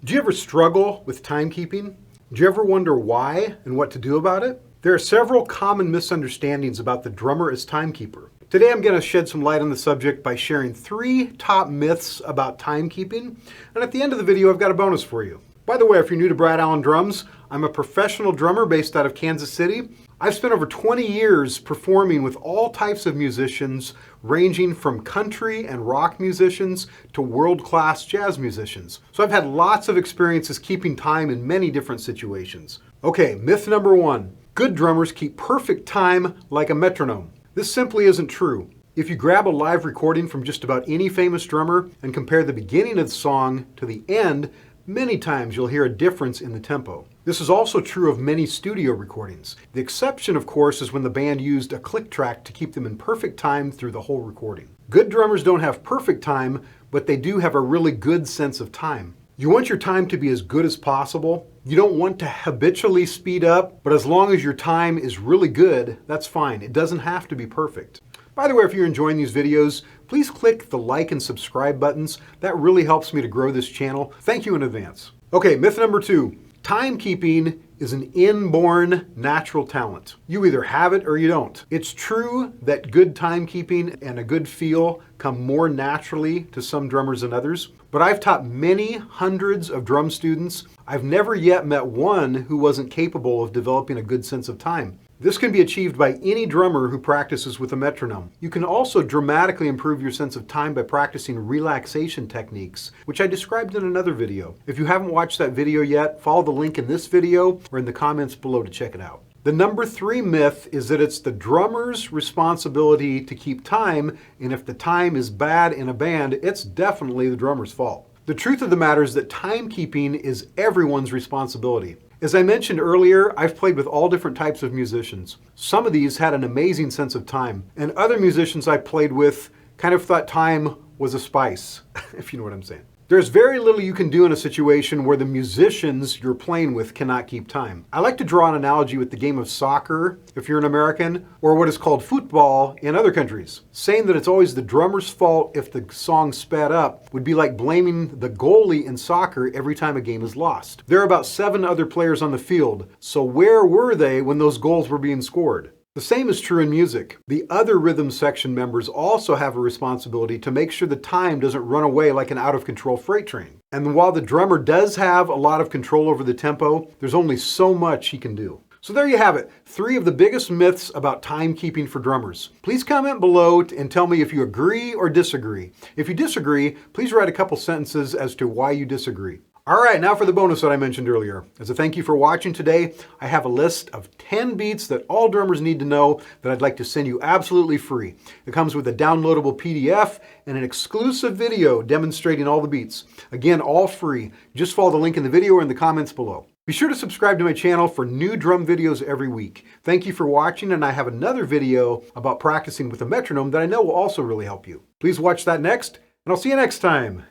Do you ever struggle with timekeeping? Do you ever wonder why and what to do about it? There are several common misunderstandings about the drummer as timekeeper. Today I'm going to shed some light on the subject by sharing 3 top myths about timekeeping, and at the end of the video I've got a bonus for you. By the way, if you're new to Brad Allen Drums, I'm a professional drummer based out of Kansas City. I've spent over 20 years performing with all types of musicians, ranging from country and rock musicians to world-class jazz musicians. So I've had lots of experiences keeping time in many different situations. Okay, myth number 1. Good drummers keep perfect time like a metronome. This simply isn't true. If you grab a live recording from just about any famous drummer and compare the beginning of the song to the end, many times you'll hear a difference in the tempo. This is also true of many studio recordings. The exception, of course, is when the band used a click track to keep them in perfect time through the whole recording. Good drummers don't have perfect time, but they do have a really good sense of time. You want your time to be as good as possible. You don't want to habitually speed up, but as long as your time is really good, that's fine. It doesn't have to be perfect. By the way, if you're enjoying these videos, please click the like and subscribe buttons. That really helps me to grow this channel. Thank you in advance. Okay, myth number 2. Timekeeping is an inborn natural talent. You either have it or you don't. It's true that good timekeeping and a good feel come more naturally to some drummers than others, but I've taught many hundreds of drum students. I've never yet met one who wasn't capable of developing a good sense of time. This can be achieved by any drummer who practices with a metronome. You can also dramatically improve your sense of time by practicing relaxation techniques, which I described in another video. If you haven't watched that video yet, follow the link in this video or in the comments below to check it out. The number 3 myth is that it's the drummer's responsibility to keep time, and if the time is bad in a band, it's definitely the drummer's fault. The truth of the matter is that timekeeping is everyone's responsibility. As I mentioned earlier, I've played with all different types of musicians. Some of these had an amazing sense of time, and other musicians I played with kind of thought time was a spice, if you know what I'm saying. There's very little you can do in a situation where the musicians you're playing with cannot keep time. I like to draw an analogy with the game of soccer, if you're an American, or what is called football in other countries. Saying that it's always the drummer's fault if the song sped up would be like blaming the goalie in soccer every time a game is lost. There are about 7 other players on the field, so where were they when those goals were being scored? The same is true in music. The other rhythm section members also have a responsibility to make sure the time doesn't run away like an out-of-control freight train. And while the drummer does have a lot of control over the tempo, there's only so much he can do. So there you have it, 3 of the biggest myths about timekeeping for drummers. Please comment below and tell me if you agree or disagree. If you disagree, please write a couple sentences as to why you disagree. All right, now for the bonus that I mentioned earlier. As a thank you for watching today, I have a list of 10 beats that all drummers need to know that I'd like to send you absolutely free. It comes with a downloadable PDF and an exclusive video demonstrating all the beats. Again, all free. Just follow the link in the video or in the comments below. Be sure to subscribe to my channel for new drum videos every week. Thank you for watching, and I have another video about practicing with a metronome that I know will also really help you. Please watch that next, and I'll see you next time.